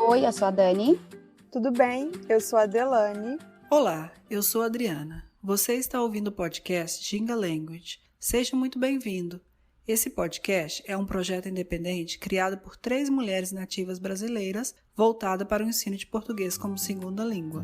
Oi, eu sou a Dani. Tudo bem? Eu sou a Delane. Olá, eu sou a Adriana. Você está ouvindo o podcast Ginga Language. Seja muito bem-vindo. Esse podcast é um projeto independente criado por 3 mulheres nativas brasileiras voltada para o ensino de português como segunda língua.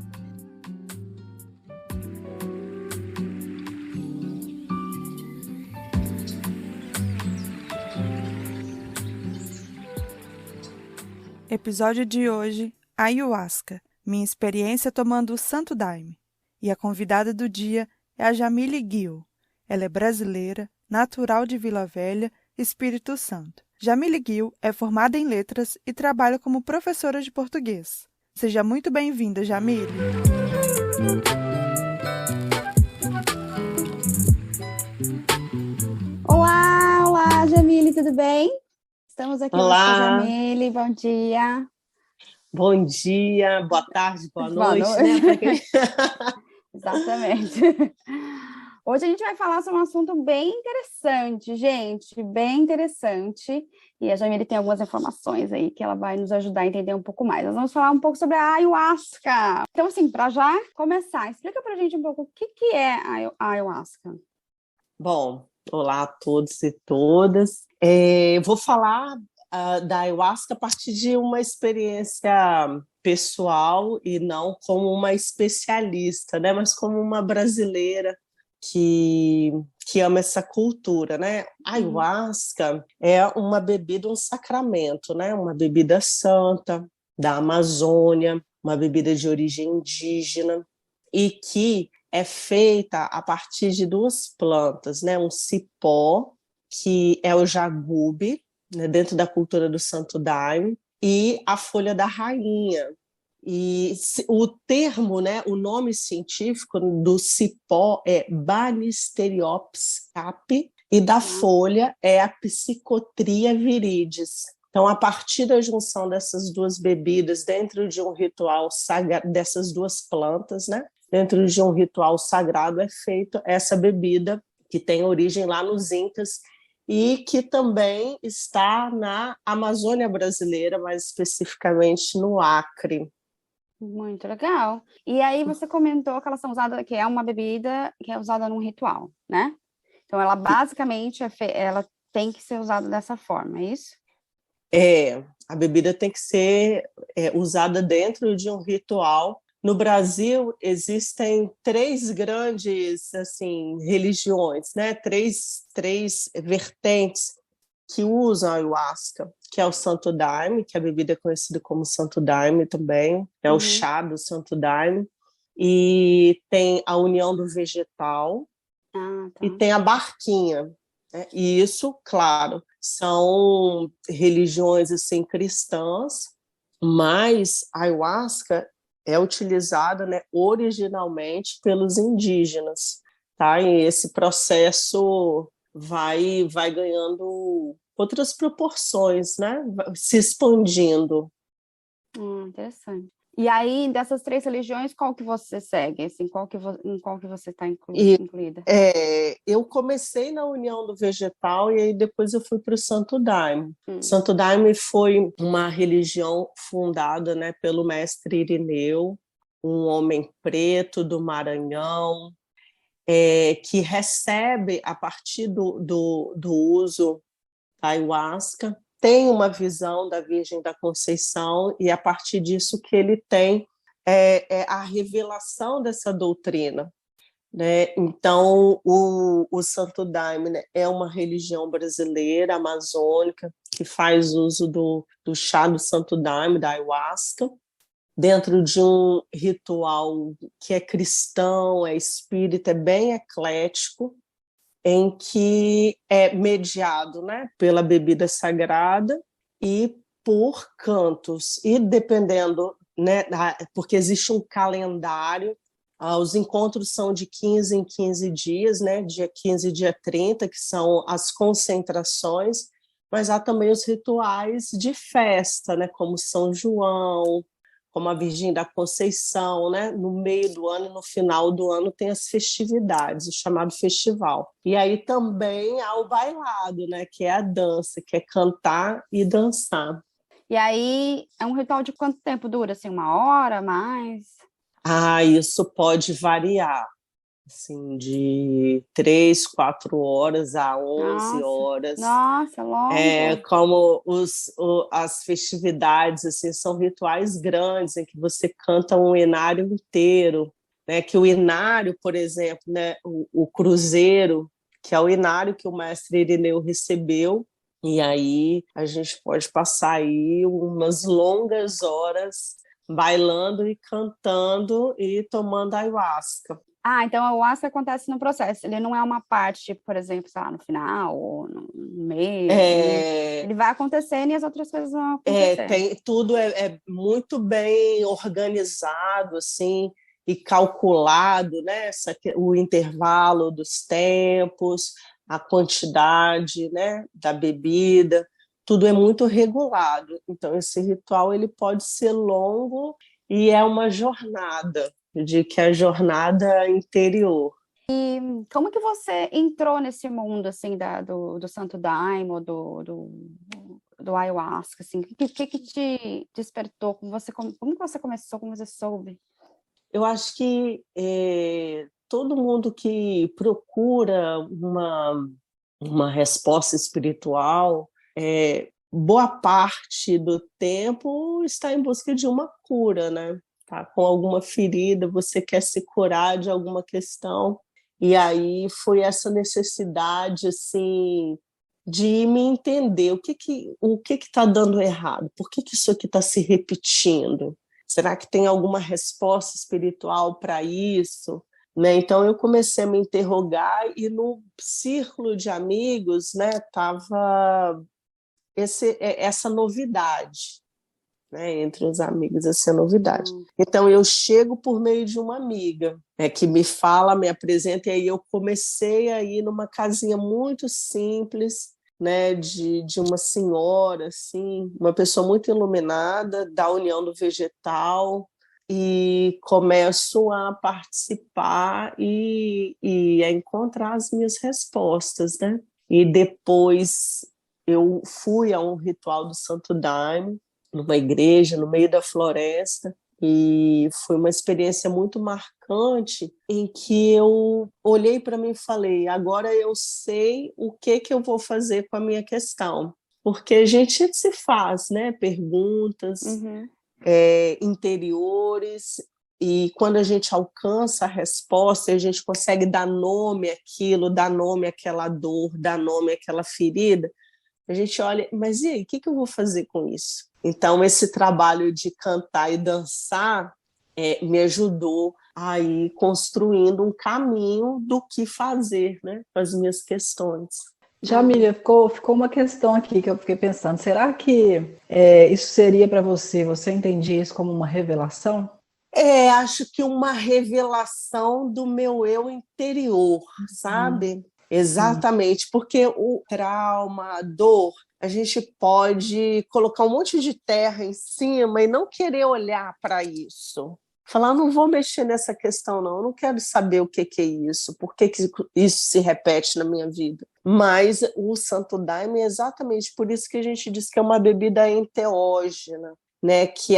Episódio de hoje, Ayahuasca, minha experiência tomando o Santo Daime. E a convidada do dia é a Jamile Gil. Ela é brasileira, natural de Vila Velha, Espírito Santo. Jamile Gil é formada em letras e trabalha como professora de português. Seja muito bem-vinda, Jamile. Olá, Jamile, tudo bem? Estamos aqui hoje com a Jamile, bom dia. Bom dia, boa tarde, boa noite, né? Exatamente. Hoje a gente vai falar sobre um assunto bem interessante, gente, bem interessante. E a Jamile tem algumas informações aí que ela vai nos ajudar a entender um pouco mais. Nós vamos falar um pouco sobre a Ayahuasca. Então, assim, para já começar, explica pra gente um pouco o que é a Ayahuasca. Bom, olá a todos e todas. Eu vou falar da Ayahuasca a partir de uma experiência pessoal e não como uma especialista, né? Mas como uma brasileira que ama essa cultura, né? Ayahuasca é uma bebida, um sacramento, né? Uma bebida santa da Amazônia, uma bebida de origem indígena e que é feita a partir de 2 plantas, né? Um cipó, que é o jagube, né? Dentro da cultura do Santo Daime, e a folha da rainha. E o termo, né, o nome científico do cipó é Banisteriopsis capi e da folha é a Psychotria viridis. Então, a partir da junção dessas 2 bebidas dentro de um ritual sagrado, dessas 2 plantas, né, dentro de um ritual sagrado é feita essa bebida que tem origem lá nos Incas e que também está na Amazônia brasileira, mais especificamente no Acre. Muito legal. E aí você comentou que elas são usadas, que é uma bebida que é usada num ritual, né? Então ela basicamente ela tem que ser usada dessa forma, é isso? A bebida tem que ser usada dentro de um ritual. No Brasil existem 3 grandes assim religiões, né? Três vertentes que usam a ayahuasca, que é o Santo Daime, que a bebida é conhecida como Santo Daime também, é o chá do Santo Daime, e tem a união do vegetal, e tem a barquinha, né? E isso, claro, são religiões assim, cristãs, mas a ayahuasca é utilizada, né, originalmente pelos indígenas, tá? E esse processo vai ganhando outras proporções, né? Se expandindo. Interessante. E aí, dessas 3 religiões, qual que você segue? Assim, em qual que você está incluída? Eu comecei na União do Vegetal e aí depois eu fui para o Santo Daime. Santo Daime foi uma religião fundada, né, pelo mestre Irineu, um homem preto do Maranhão, que recebe, a partir do uso da ayahuasca, tem uma visão da Virgem da Conceição e a partir disso que ele tem a revelação dessa doutrina, né? Então, o Santo Daime, né, é uma religião brasileira, amazônica, que faz uso do chá do Santo Daime, da ayahuasca, dentro de um ritual que é cristão, é espírita, é bem eclético, em que é mediado, né, pela bebida sagrada e por cantos. E dependendo, né, porque existe um calendário, os encontros são de 15 em 15 dias, né, dia 15 e dia 30, que são as concentrações, mas há também os rituais de festa, né, como São João, como a Virgem da Conceição, né? No meio do ano e no final do ano tem as festividades, o chamado festival. E aí também há o bailado, né? Que é a dança, que é cantar e dançar. E aí, é um ritual de quanto tempo dura? Assim, 1 hora, mais? Isso pode variar, assim, de 3, 4 horas a 11 Nossa, horas. nossa, longo. Como as festividades, assim, são rituais grandes, em que você canta um inário inteiro, né? Que o inário, por exemplo, né? O cruzeiro, que é o inário que o mestre Irineu recebeu, e aí a gente pode passar aí umas longas horas bailando e cantando e tomando ayahuasca. Ah, então a ayahuasca acontece no processo. Ele não é uma parte, por exemplo, sei lá, no final ou no meio. Ele vai acontecendo e as outras coisas vão acontecendo. Tudo é muito bem organizado, assim, e calculado, né? O intervalo dos tempos, a quantidade, né, da bebida, tudo é muito regulado. Então, esse ritual ele pode ser longo e é uma jornada, eu digo que é a jornada interior. Como que você entrou nesse mundo, assim, do Santo Daime, ou do ayahuasca, assim? O que te despertou? Como que você começou? Como você soube? Eu acho que todo mundo que procura uma resposta espiritual, boa parte do tempo está em busca de uma cura, né? Tá com alguma ferida, você quer se curar de alguma questão, e aí foi essa necessidade, assim, de me entender o que está dando errado, por que isso aqui está se repetindo? Será que tem alguma resposta espiritual para isso? Né? Então eu comecei a me interrogar e no círculo de amigos, né, tava essa novidade, né, entre os amigos, essa novidade. Então eu chego por meio de uma amiga, que me fala, me apresenta, e aí eu comecei a ir numa casinha muito simples, né, de uma senhora, assim, uma pessoa muito iluminada, da União do Vegetal, e começo a participar e a encontrar as minhas respostas, né? E depois eu fui a um ritual do Santo Daime, numa igreja, no meio da floresta, e foi uma experiência muito marcante, em que eu olhei para mim e falei, agora eu sei o que eu vou fazer com a minha questão. Porque a gente se faz, né, perguntas interiores, e quando a gente alcança a resposta, a gente consegue dar nome àquilo, dar nome àquela dor, dar nome àquela ferida, a gente olha, mas e aí, o que eu vou fazer com isso? Então, esse trabalho de cantar e dançar me ajudou a ir construindo um caminho do que fazer, né, com as minhas questões. Jamília, ficou uma questão aqui que eu fiquei pensando. Será que isso seria para você? Você entendia isso como uma revelação? Acho que uma revelação do meu eu interior, sabe? Exatamente, porque o trauma, a dor, a gente pode colocar um monte de terra em cima e não querer olhar para isso. Falar, não vou mexer nessa questão, não, eu não quero saber o que é isso, por que isso se repete na minha vida. Mas o Santo Daime é exatamente por isso que a gente diz que é uma bebida enteógena, né? Que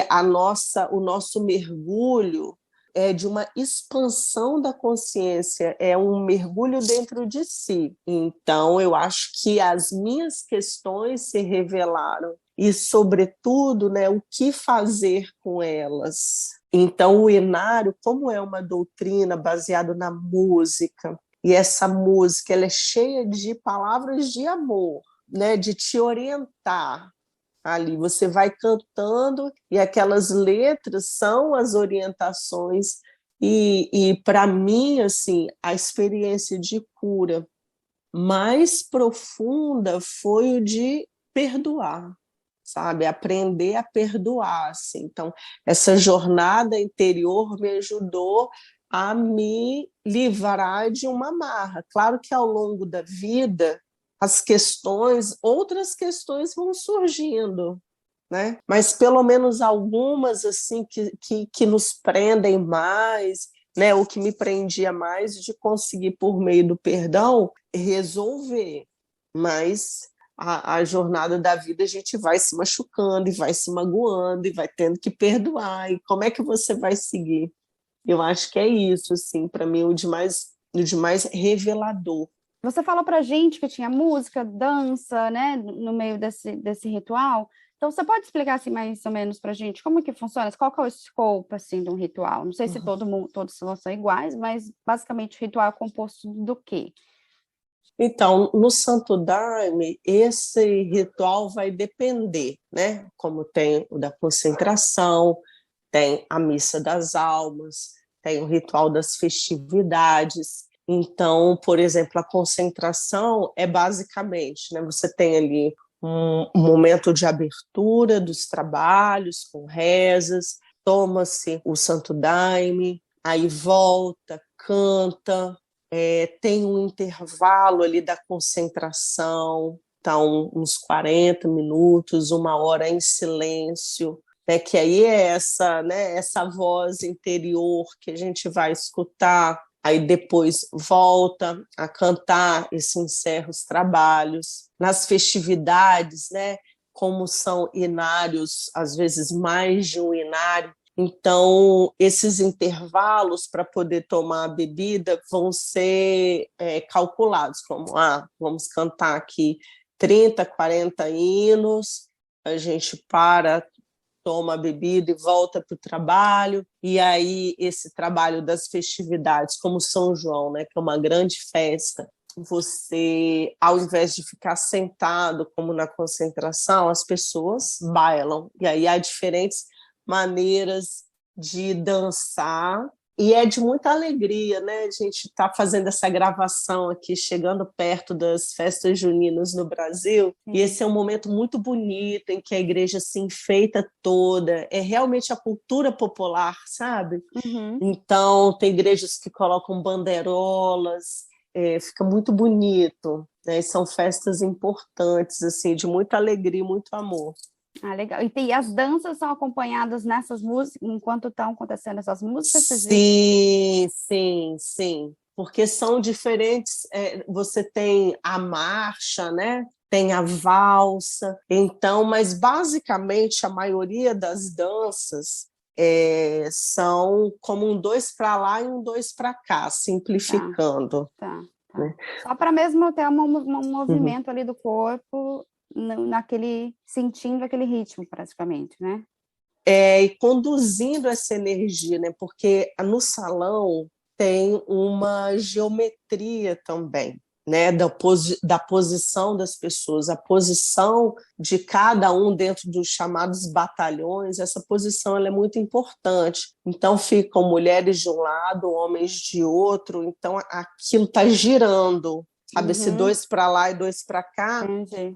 o nosso mergulho é de uma expansão da consciência, é um mergulho dentro de si. Então, eu acho que as minhas questões se revelaram e, sobretudo, né, o que fazer com elas. Então, o Inário, como é uma doutrina baseada na música, e essa música ela é cheia de palavras de amor, né, de te orientar. Ali você vai cantando e aquelas letras são as orientações e para mim, assim, a experiência de cura mais profunda foi o de perdoar, sabe? Aprender a perdoar, assim. Então, essa jornada interior me ajudou a me livrar de uma amarra. Claro que ao longo da vida outras questões vão surgindo, né? Mas pelo menos algumas assim que nos prendem mais, né? O que me prendia mais de conseguir por meio do perdão resolver, mas a jornada da vida, a gente vai se machucando e vai se magoando e vai tendo que perdoar. E como é que você vai seguir? Eu acho que é isso, assim, para mim, o de mais revelador. Você falou pra gente que tinha música, dança, né, no meio desse ritual. Então, você pode explicar, assim, mais ou menos pra gente como que funciona? Qual que é o escopo, assim, de um ritual? Não sei se todos são iguais, mas, basicamente, o ritual é composto do quê? Então, no Santo Daime, esse ritual vai depender, né? Como tem o da concentração, tem a missa das almas, tem o ritual das festividades. Então, por exemplo, a concentração é basicamente, né? Você tem ali um momento de abertura dos trabalhos, com rezas, toma-se o Santo Daime, aí volta, canta, tem um intervalo ali da concentração, então uns 40 minutos, 1 hora em silêncio, né, que aí é essa, né, essa voz interior que a gente vai escutar, aí depois volta a cantar e se encerra os trabalhos. Nas festividades, né, como são inários, às vezes mais de um inário, então, esses intervalos para poder tomar a bebida vão ser calculados, como, vamos cantar aqui 30, 40 hinos, a gente para, toma a bebida e volta para o trabalho, e aí esse trabalho das festividades, como São João, né, que é uma grande festa, você, ao invés de ficar sentado, como na concentração, as pessoas bailam, e aí há diferentes maneiras de dançar, e é de muita alegria, né? A gente está fazendo essa gravação aqui, chegando perto das festas juninas no Brasil, e esse é um momento muito bonito, em que a igreja se enfeita toda, é realmente a cultura popular, sabe? Então, tem igrejas que colocam bandeirolas, fica muito bonito, né? E são festas importantes, assim, de muita alegria e muito amor. Ah, legal. E as danças são acompanhadas nessas músicas, enquanto estão acontecendo essas músicas? Sim. Porque são diferentes. Você tem a marcha, né? Tem a valsa. Então, mas basicamente a maioria das danças são como um 2 para lá e um 2 para cá, simplificando. Tá. Né? Só para mesmo ter um movimento ali do corpo, naquele, sentindo aquele ritmo, praticamente, né? E conduzindo essa energia, né? Porque no salão tem uma geometria também, né? Da posição das pessoas, a posição de cada um dentro dos chamados batalhões, essa posição ela é muito importante. Então ficam mulheres de um lado, homens de outro, então aquilo está girando. Sabe, esse 2 para lá e 2 para cá,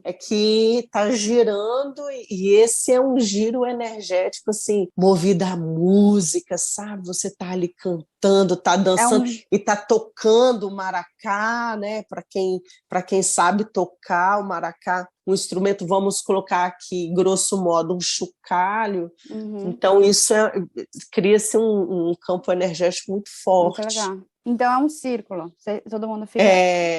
é que está girando, e esse é um giro energético, assim, movido à música, sabe? Você está ali cantando, está dançando e está tocando o maracá, né? Para quem sabe tocar o maracá, um instrumento, vamos colocar aqui, grosso modo, um chocalho. Então, isso cria-se um campo energético muito forte. Muito legal. Então, é um círculo, todo mundo fica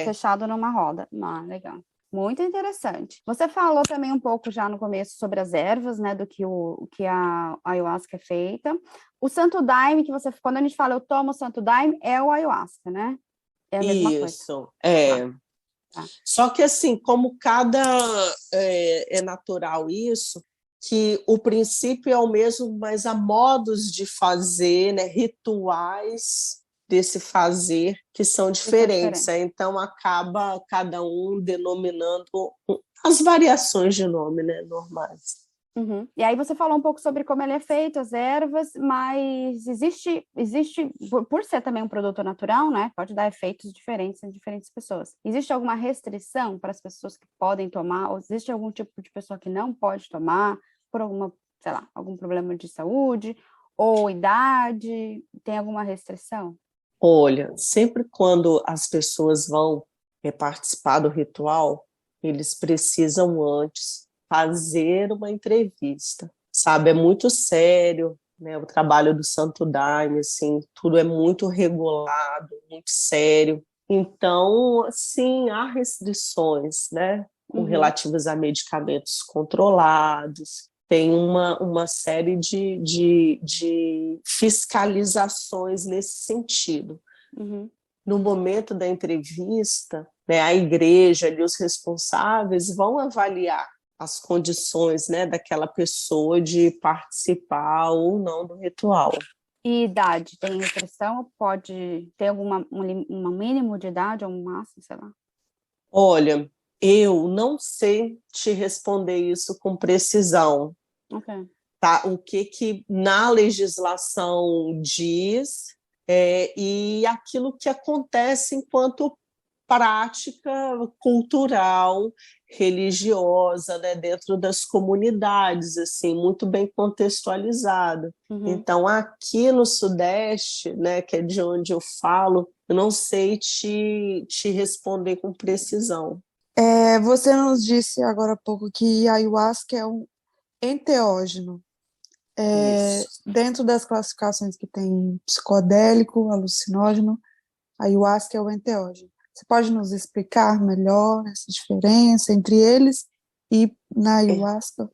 fechado numa roda. Legal. Muito interessante. Você falou também um pouco já no começo sobre as ervas, né, do que a ayahuasca é feita. O Santo Daime, quando a gente fala eu tomo o Santo Daime, é o ayahuasca, né? É a mesma coisa. Isso, Tá. Só que assim, como é natural isso, que o princípio é o mesmo, mas há modos de fazer, né, rituais desse fazer que são diferentes. Então acaba cada um denominando as variações de nome, né, normais. E aí você falou um pouco sobre como ele é feito, as ervas, mas existe, por ser também um produto natural, né, pode dar efeitos diferentes em diferentes pessoas. Existe alguma restrição para as pessoas que podem tomar, ou existe algum tipo de pessoa que não pode tomar por algum problema de saúde ou idade? Tem alguma restrição? Olha, sempre quando as pessoas vão participar do ritual, eles precisam antes fazer uma entrevista, sabe? É muito sério, né? O trabalho do Santo Daime, assim, tudo é muito regulado, muito sério. Então, sim, há restrições, né? relativas a medicamentos controlados. Tem uma série de fiscalizações nesse sentido. No momento da entrevista, né, a igreja e os responsáveis vão avaliar as condições, né, daquela pessoa de participar ou não do ritual. E idade, tem restrição? Pode ter um mínimo de idade ou um máximo, sei lá? Olha, eu não sei te responder isso com precisão. Ok. Tá? O que na legislação diz e aquilo que acontece enquanto prática cultural, religiosa, né, dentro das comunidades, assim, muito bem contextualizada. Então, aqui no Sudeste, né, que é de onde eu falo, eu não sei te responder com precisão. Você nos disse agora há pouco que a ayahuasca é um enteógeno. Dentro das classificações que tem psicodélico, alucinógeno, a ayahuasca é o enteógeno. Você pode nos explicar melhor essa diferença entre eles e na ayahuasca?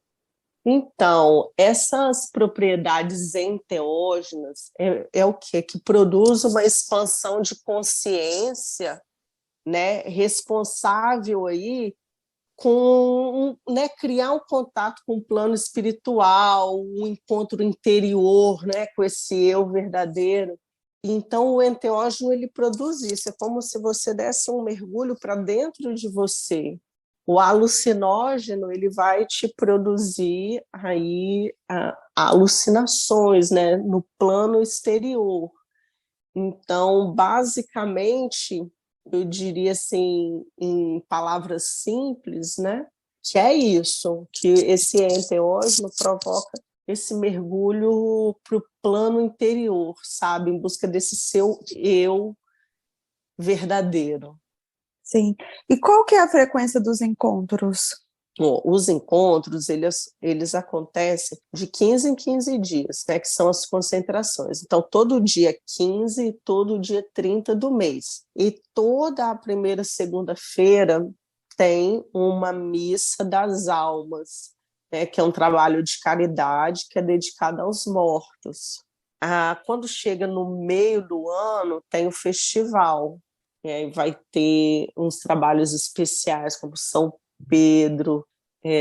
Então, essas propriedades enteógenas é o quê? Que produz uma expansão de consciência, né, responsável aí com, né, criar um contato com o plano espiritual, um encontro interior, né, com esse eu verdadeiro. Então, o enteógeno, ele produz isso, é como se você desse um mergulho para dentro de você. O alucinógeno, ele vai te produzir aí alucinações, né, no plano exterior. Então, basicamente, eu diria assim, em palavras simples, né, que é isso, que esse enteógeno provoca esse mergulho para o plano interior, sabe, em busca desse seu eu verdadeiro. Sim. E qual que é a frequência dos encontros? Bom, os encontros, eles acontecem de 15 em 15 dias, né, que são as concentrações. Então, todo dia 15 e todo dia 30 do mês. E toda a primeira segunda-feira tem uma missa das almas, né, que é um trabalho de caridade que é dedicado aos mortos. Quando chega no meio do ano, tem o festival. E aí vai ter uns trabalhos especiais, como São Pedro,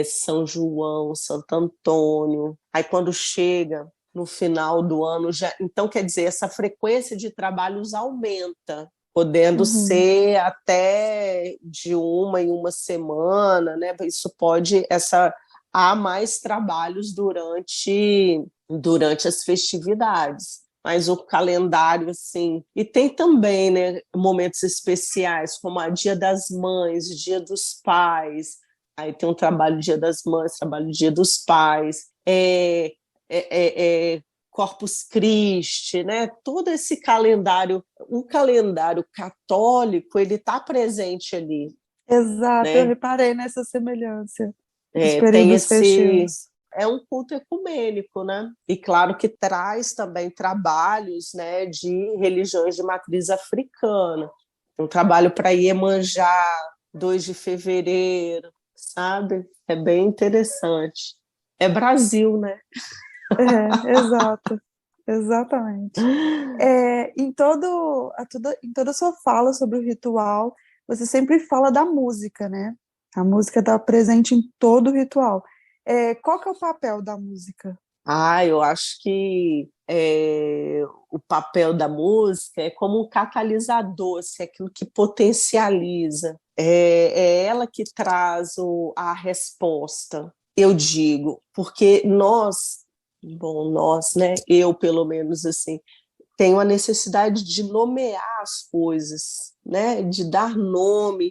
São João, Santo Antônio. Aí quando chega no final do ano, então quer dizer, essa frequência de trabalhos aumenta, podendo ser até de uma em uma semana, né? Isso pode, há mais trabalhos durante as festividades. Mas o calendário, assim... E tem também, né, momentos especiais, como a Dia das Mães, Dia dos Pais. Aí tem um trabalho Dia das Mães, trabalho Dia dos Pais. Corpus Christi, né? Todo esse calendário... O calendário católico, ele está presente ali. Exato, né? eu reparei nessa semelhança. Os Tem períodos festivos. É um culto ecumênico, né? E claro que traz também trabalhos, né, de religiões de matriz africana. Um trabalho para Iemanjá, 2 de fevereiro, sabe? É bem interessante. É Brasil, né? Exato. Exatamente. Em toda a sua fala sobre o ritual, você sempre fala da música, né? A música está presente em todo o ritual. Qual que é o papel da música? Eu acho que o papel da música é como um catalisador, assim, aquilo que potencializa. É ela que traz a resposta, eu digo, porque nós, né, eu pelo menos assim, tenho a necessidade de nomear as coisas, né? De dar nome,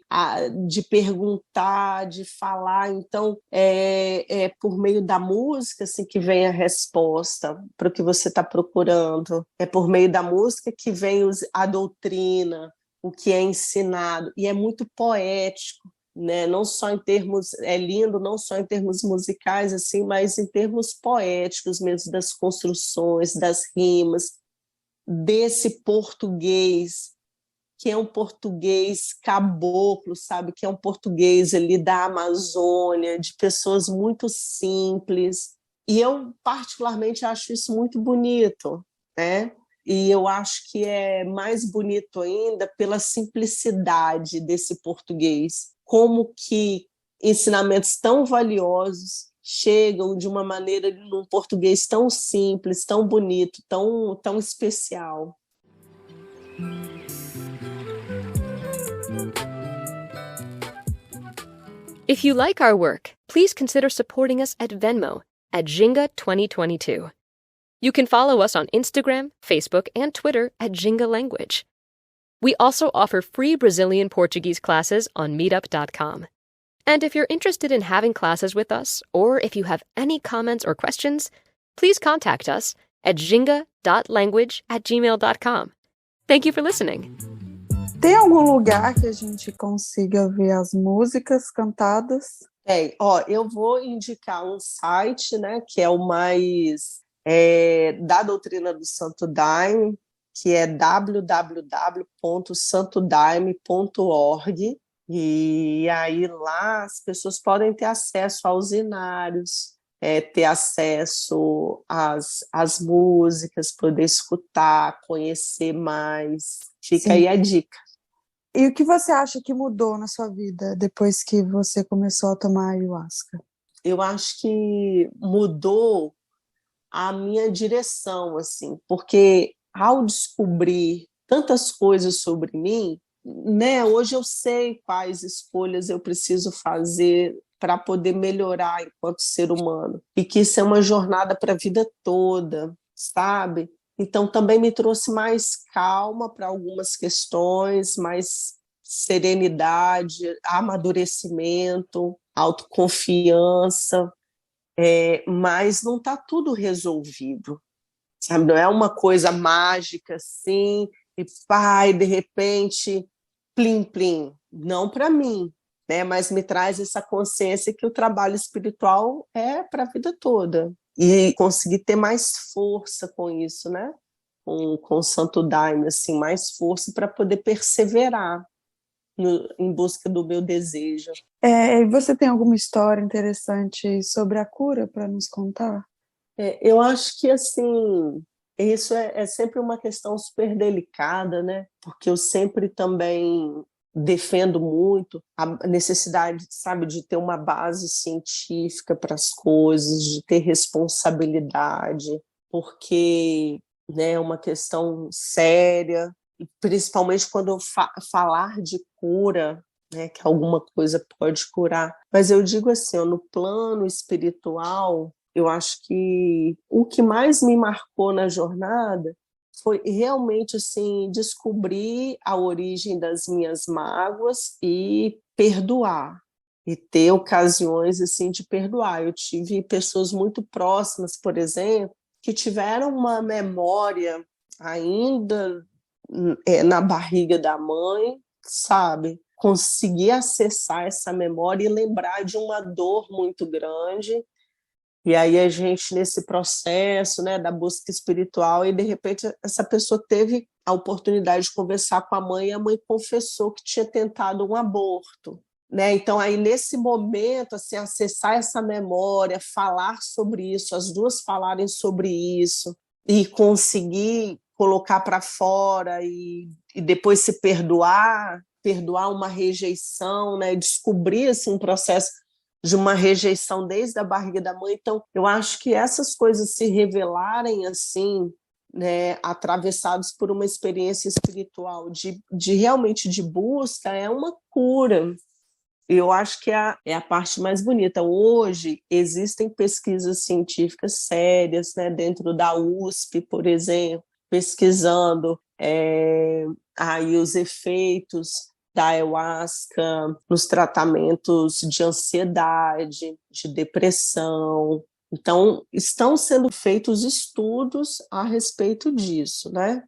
de perguntar, de falar. Então, é por meio da música assim, que vem a resposta para o que você está procurando. É por meio da música que vem a doutrina, o que é ensinado. E é muito poético, né? Não só em termos... É lindo, não só em termos musicais, assim, mas em termos poéticos mesmo, das construções, das rimas, desse português que é um português caboclo, sabe? Que é um português ali da Amazônia, de pessoas muito simples. E eu, particularmente, acho isso muito bonito, né? E eu acho que é mais bonito ainda pela simplicidade desse português. Como que ensinamentos tão valiosos chegam de uma maneira, num português tão simples, tão bonito, tão especial. If you like our work, please consider supporting us at Venmo at Ginga 2022. You can follow us on Instagram, Facebook, and Twitter at Ginga Language. We also offer free Brazilian Portuguese classes on meetup.com. And if you're interested in having classes with us, or if you have any comments or questions, please contact us at ginga.language@gmail.com. Thank you for listening. Tem algum lugar que a gente consiga ver as músicas cantadas? Eu vou indicar um site, né, que é o mais da doutrina do Santo Daime, que é www.santodaime.org, e aí lá as pessoas podem ter acesso aos inários, ter acesso às músicas, poder escutar, conhecer mais. Fica Sim. aí a dica. E o que você acha que mudou na sua vida depois que você começou a tomar ayahuasca? Eu acho que mudou a minha direção, assim, porque ao descobrir tantas coisas sobre mim, né, hoje eu sei quais escolhas eu preciso fazer para poder melhorar enquanto ser humano, e que isso é uma jornada para a vida toda, sabe? Então também me trouxe mais calma para algumas questões, mais serenidade, amadurecimento, autoconfiança, mas não está tudo resolvido, sabe? Não é uma coisa mágica assim, e de repente, plim, plim. Não para mim, né? Mas me traz essa consciência que o trabalho espiritual é para a vida toda. E conseguir ter mais força com isso, né? Com o Santo Daime, assim, mais força para poder perseverar em busca do meu desejo. Você tem alguma história interessante sobre a cura para nos contar? Eu acho que, assim, isso é sempre uma questão super delicada, né? Porque eu sempre também defendo muito a necessidade, sabe, de ter uma base científica para as coisas, de ter responsabilidade, porque, né, é uma questão séria, e principalmente quando eu falar de cura, né, que alguma coisa pode curar. Mas eu digo assim, no plano espiritual, eu acho que o que mais me marcou na jornada foi realmente assim, descobrir a origem das minhas mágoas e perdoar, e ter ocasiões assim, de perdoar. Eu tive pessoas muito próximas, por exemplo, que tiveram uma memória ainda na barriga da mãe, sabe? Conseguir acessar essa memória e lembrar de uma dor muito grande. E aí a gente, nesse processo, né, da busca espiritual, e de repente essa pessoa teve a oportunidade de conversar com a mãe, e a mãe confessou que tinha tentado um aborto, né? Então aí nesse momento, assim, acessar essa memória, falar sobre isso, as duas falarem sobre isso, e conseguir colocar para fora e depois se perdoar uma rejeição, né? Descobrir assim, um processo de uma rejeição desde a barriga da mãe. Então, eu acho que essas coisas se revelarem assim, né, atravessados por uma experiência espiritual de realmente de busca, é uma cura. Eu acho que é a parte mais bonita. Hoje, existem pesquisas científicas sérias, né, dentro da USP, por exemplo, pesquisando aí os efeitos da ayahuasca nos tratamentos de ansiedade, de depressão. Então, estão sendo feitos estudos a respeito disso, né?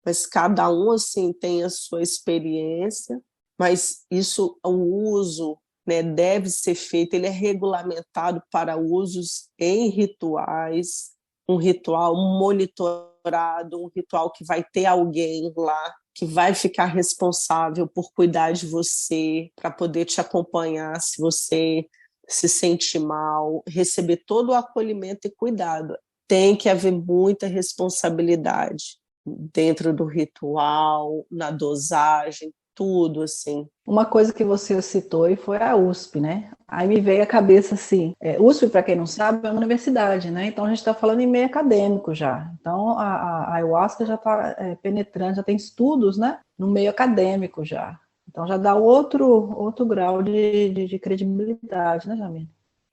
Mas cada um, assim, tem a sua experiência, mas isso, o uso, né, deve ser feito, ele é regulamentado para usos em rituais, um ritual monitorado, um ritual que vai ter alguém lá que vai ficar responsável por cuidar de você, para poder te acompanhar se você se sente mal, receber todo o acolhimento e cuidado. Tem que haver muita responsabilidade dentro do ritual, na dosagem, tudo assim. Uma coisa que você citou e foi a USP, né? Aí me veio à cabeça assim, USP, para quem não sabe, é uma universidade, né? Então a gente está falando em meio acadêmico já. Então a ayahuasca já está penetrando, já tem estudos, né? No meio acadêmico já. Então já dá outro grau de credibilidade, né, Jamila?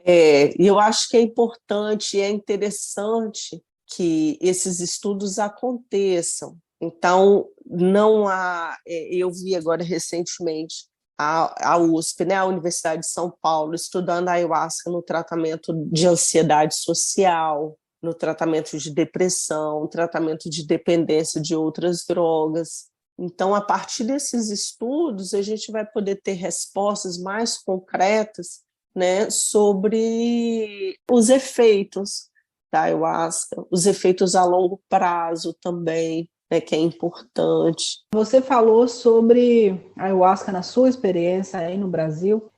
E eu acho que é importante e é interessante que esses estudos aconteçam. Então, não há. Eu vi agora recentemente a USP, né, a Universidade de São Paulo, estudando a ayahuasca no tratamento de ansiedade social, no tratamento de depressão, no tratamento de dependência de outras drogas. Então, a partir desses estudos, a gente vai poder ter respostas mais concretas, né, sobre os efeitos da ayahuasca, os efeitos a longo prazo também, né, que é importante. Você falou sobre a ayahuasca na sua experiência aí no Brasil.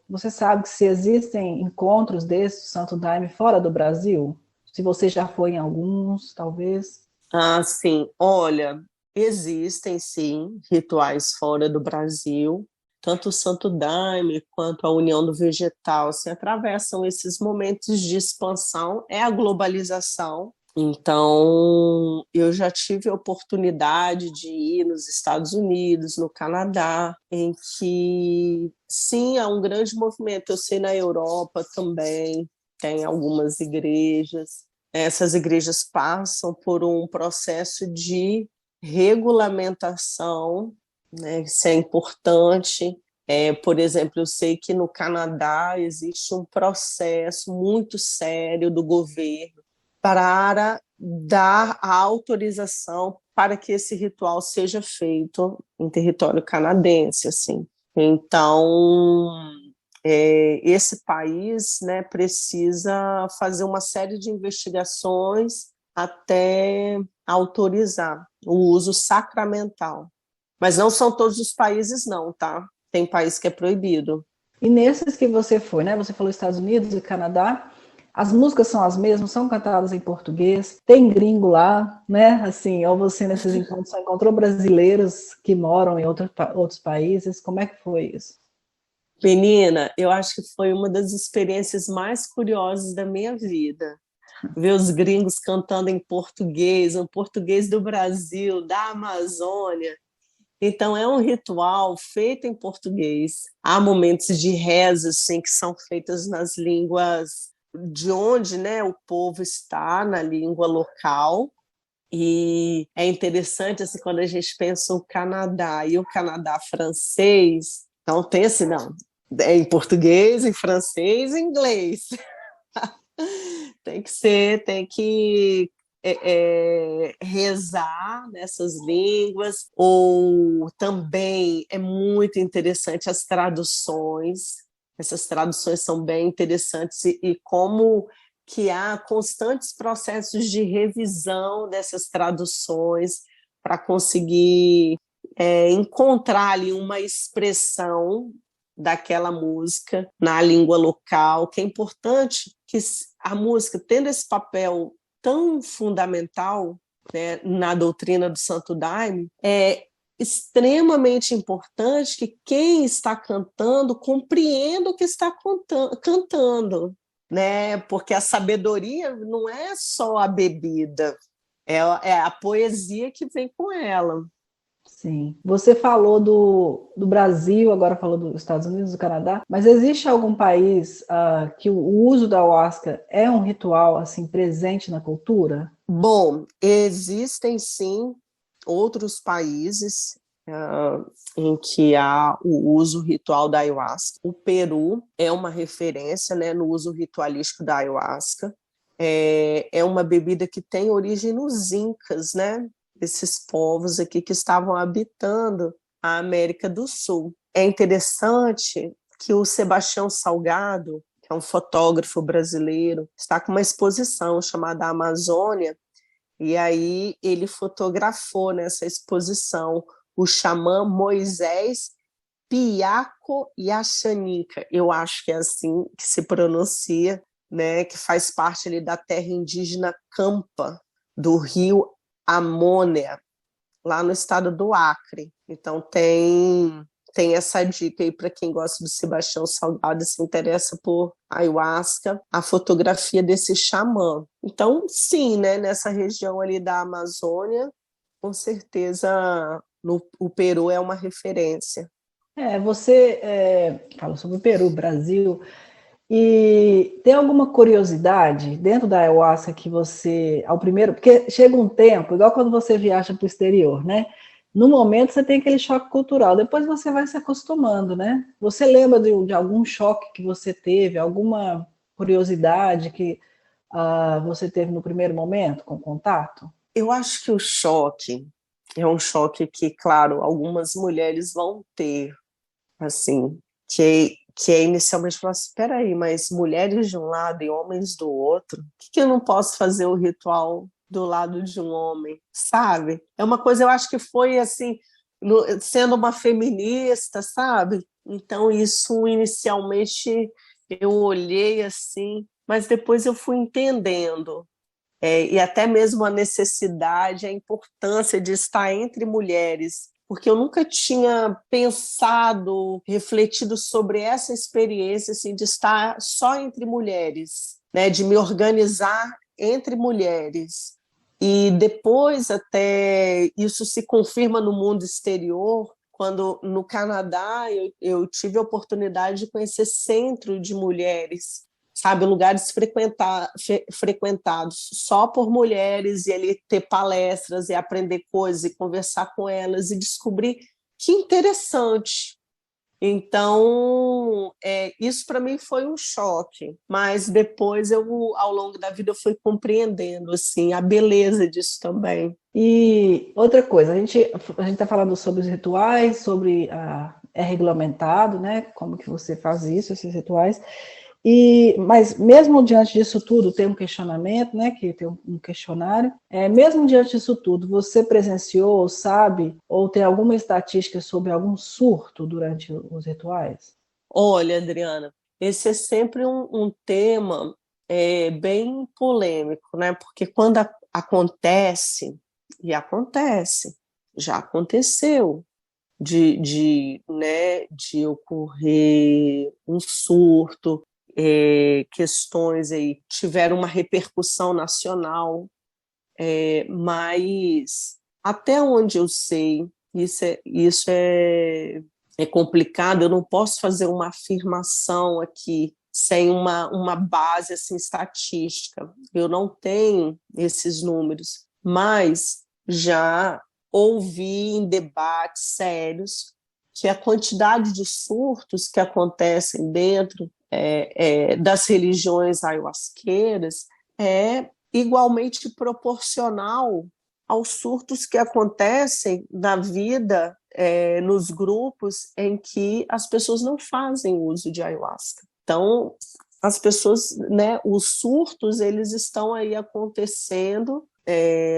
Você sabe que se existem encontros desses do Santo Daime fora do Brasil? Se você já foi em alguns, talvez? Sim. Olha, existem sim rituais fora do Brasil. Tanto o Santo Daime quanto a União do Vegetal se atravessam esses momentos de expansão, é a globalização. Então, eu já tive a oportunidade de ir nos Estados Unidos, no Canadá, em que, sim, há um grande movimento. Eu sei na Europa também, tem algumas igrejas. Essas igrejas passam por um processo de regulamentação, né? Isso é importante. Por exemplo, eu sei que no Canadá existe um processo muito sério do governo para dar a autorização para que esse ritual seja feito em território canadense, assim. Então, esse país, né, precisa fazer uma série de investigações até autorizar o uso sacramental. Mas não são todos os países, não, tá? Tem país que é proibido. E nesses que você foi, né? Você falou Estados Unidos e Canadá. As músicas são as mesmas, são cantadas em português, tem gringo lá, né? Assim, ou você nesses encontros só encontrou brasileiros que moram em outros países, como é que foi isso? Menina, eu acho que foi uma das experiências mais curiosas da minha vida. Ver os gringos cantando em português, um português do Brasil, da Amazônia. Então, é um ritual feito em português. Há momentos de reza, assim, que são feitas nas línguas de onde, né, o povo está, na língua local. E é interessante, assim, quando a gente pensa o Canadá e o Canadá francês, então tem assim, não, é em português, em francês, em inglês. Tem que rezar nessas línguas, ou também é muito interessante as traduções. Essas traduções são bem interessantes e como que há constantes processos de revisão dessas traduções para conseguir encontrar ali uma expressão daquela música na língua local, que é importante que a música, tendo esse papel tão fundamental, né, na doutrina do Santo Daime, é extremamente importante que quem está cantando compreenda o que está cantando, né? Porque a sabedoria não é só a bebida, é a poesia que vem com ela. Sim. Você falou do Brasil, agora falou dos Estados Unidos, do Canadá, mas existe algum país que o uso da ayahuasca é um ritual assim presente na cultura? Bom, existem sim outros países em que há o uso ritual da ayahuasca. O Peru é uma referência, né, no uso ritualístico da ayahuasca. É uma bebida que tem origem nos incas, né? Esses povos aqui que estavam habitando a América do Sul. É interessante que o Sebastião Salgado, que é um fotógrafo brasileiro, está com uma exposição chamada Amazônia, e aí ele fotografou nessa exposição o xamã Moisés Piaco Yachanica, eu acho que é assim que se pronuncia, né, que faz parte ali da terra indígena Campa, do rio Amônia, lá no estado do Acre. Então tem essa dica aí para quem gosta do Sebastião Salgado e se interessa por ayahuasca, a fotografia desse xamã. Então, sim, né, nessa região ali da Amazônia, com certeza o Peru é uma referência. Você fala sobre o Peru, Brasil, e tem alguma curiosidade dentro da ayahuasca que você, ao primeiro, porque chega um tempo, igual quando você viaja para o exterior, né? No momento você tem aquele choque cultural, depois você vai se acostumando, né? Você lembra de algum choque que você teve, alguma curiosidade que você teve no primeiro momento com o contato? Eu acho que o choque é um choque que, claro, algumas mulheres vão ter, assim, que é inicialmente falar assim, espera aí, mas mulheres de um lado e homens do outro, por que eu não posso fazer o ritual do lado de um homem, sabe? É uma coisa, eu acho que foi assim, sendo uma feminista, sabe? Então isso inicialmente eu olhei assim, mas depois eu fui entendendo, e até mesmo a necessidade, a importância de estar entre mulheres, porque eu nunca tinha pensado, refletido sobre essa experiência assim, de estar só entre mulheres, né, de me organizar entre mulheres. E depois até isso se confirma no mundo exterior, quando no Canadá eu tive a oportunidade de conhecer centro de mulheres, sabe, lugares frequentados só por mulheres, e ele ter palestras e aprender coisas e conversar com elas e descobrir que interessante. Então, isso para mim foi um choque, mas depois ao longo da vida, eu fui compreendendo assim, a beleza disso também. E outra coisa, a gente está falando sobre os rituais, sobre é regulamentado, né? Como que você faz isso, esses rituais. Mas mesmo diante disso tudo, tem um questionamento, né? Que tem um questionário. Mesmo diante disso tudo, você presenciou, ou sabe, ou tem alguma estatística sobre algum surto durante os rituais? Olha, Adriana, esse é sempre um tema bem polêmico, né? Porque quando acontece, e acontece, já aconteceu, né, de ocorrer um surto, questões aí tiveram uma repercussão nacional, mas até onde eu sei, isso é complicado, eu não posso fazer uma afirmação aqui sem uma base assim, estatística. Eu não tenho esses números, mas já ouvi em debates sérios que a quantidade de surtos que acontecem dentro das religiões ayahuasqueiras é igualmente proporcional aos surtos que acontecem na vida, nos grupos em que as pessoas não fazem uso de ayahuasca. Então, as pessoas, né, os surtos, eles estão aí acontecendo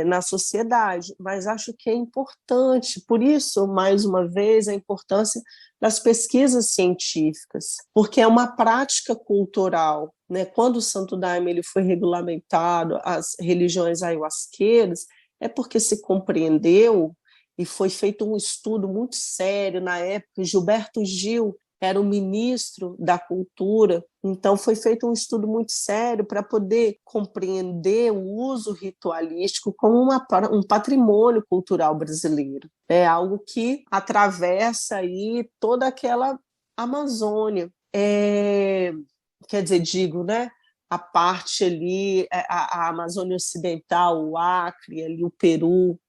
na sociedade, mas acho que é importante, por isso, mais uma vez, a importância das pesquisas científicas, porque é uma prática cultural, né? Quando o Santo Daime ele foi regulamentado, as religiões ayahuasqueiras, é porque se compreendeu e foi feito um estudo muito sério na época. Gilberto Gil era o ministro da Cultura, então foi feito um estudo muito sério para poder compreender o uso ritualístico como um patrimônio cultural brasileiro. É algo que atravessa aí toda aquela Amazônia. Quer dizer, digo, né? A parte ali, a Amazônia Ocidental, o Acre, ali, o Peru,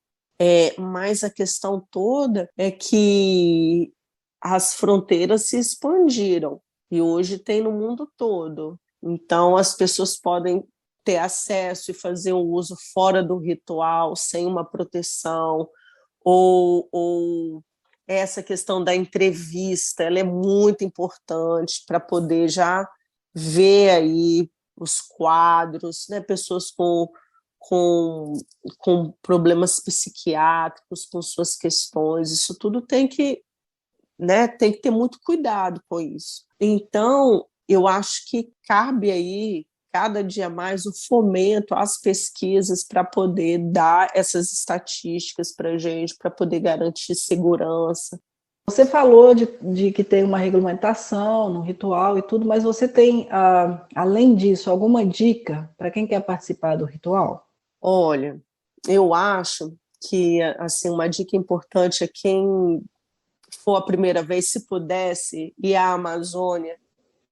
mas a questão toda é que as fronteiras se expandiram e hoje tem no mundo todo. Então, as pessoas podem ter acesso e fazer um uso fora do ritual, sem uma proteção, ou essa questão da entrevista, ela é muito importante para poder já ver aí os quadros, né? Pessoas com problemas psiquiátricos, com suas questões, isso tudo tem que, né, tem que ter muito cuidado com isso. Então, eu acho que cabe aí, cada dia mais, o fomento às pesquisas para poder dar essas estatísticas para a gente, para poder garantir segurança. Você falou de que tem uma regulamentação no ritual e tudo, mas você tem, além disso, alguma dica para quem quer participar do ritual? Olha, eu acho que assim, uma dica importante é quem for a primeira vez, se pudesse ir à Amazônia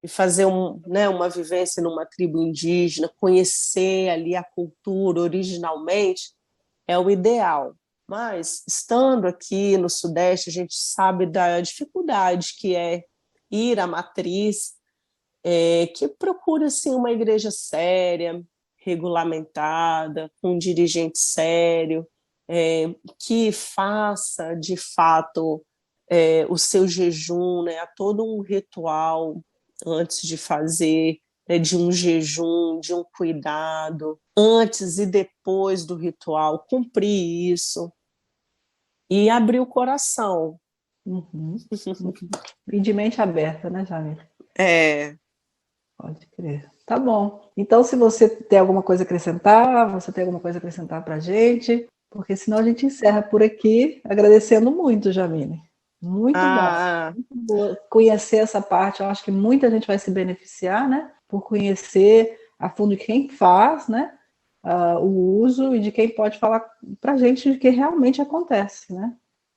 e fazer uma vivência numa tribo indígena, conhecer ali a cultura originalmente, é o ideal. Mas, estando aqui no Sudeste, a gente sabe da dificuldade que é ir à matriz, que procura assim, uma igreja séria, regulamentada, com um dirigente sério, que faça, de fato, o seu jejum, né? Há todo um ritual antes de fazer, né? De um jejum, de um cuidado, antes e depois do ritual, cumprir isso e abrir o coração. Uhum. E de mente aberta, né, Jamile? Pode crer. Tá bom. Então, se você tem alguma coisa a acrescentar, você tem alguma coisa a acrescentar para a gente, porque senão a gente encerra por aqui, agradecendo muito, Jamile. Muito bom. Muito boa. Conhecer essa parte, eu acho que muita gente vai se beneficiar, né? Por conhecer a fundo quem faz, né? O uso e de quem pode falar para a gente de que realmente acontece, né?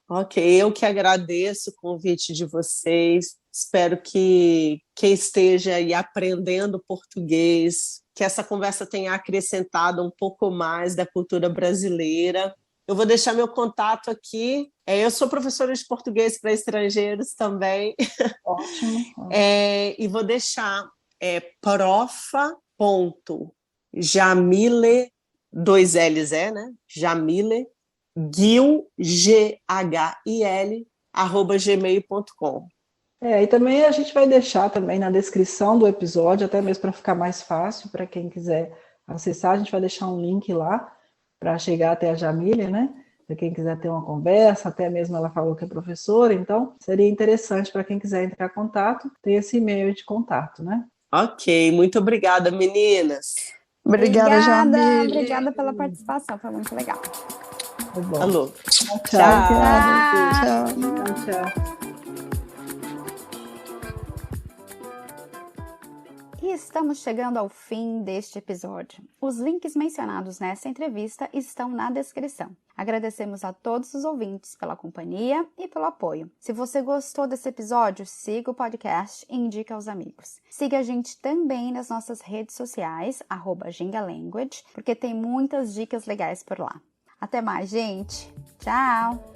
Ok, eu que agradeço o convite de vocês. Espero que quem esteja aí aprendendo português, que essa conversa tenha acrescentado um pouco mais da cultura brasileira. Eu vou deixar meu contato aqui. Eu sou professora de português para estrangeiros também. Ótimo. E vou deixar profa.jamile, 2 L's, né? Jamile, Gil, G-H-I-L, @gmail.com. E também a gente vai deixar também na descrição do episódio, até mesmo para ficar mais fácil para quem quiser acessar, a gente vai deixar um link lá para chegar até a Jamile, né? Para quem quiser ter uma conversa, até mesmo ela falou que é professora, então seria interessante para quem quiser entrar em contato, ter esse e-mail de contato, né? Ok, muito obrigada, meninas. Obrigada, Jamile. Obrigada pela participação, foi muito legal. Tá bom. Alô. Tchau. Tchau. E estamos chegando ao fim deste episódio. Os links mencionados nessa entrevista estão na descrição. Agradecemos a todos os ouvintes pela companhia e pelo apoio. Se você gostou desse episódio, siga o podcast e indique aos amigos. Siga a gente também nas nossas redes sociais, @gingalanguage, porque tem muitas dicas legais por lá. Até mais, gente! Tchau!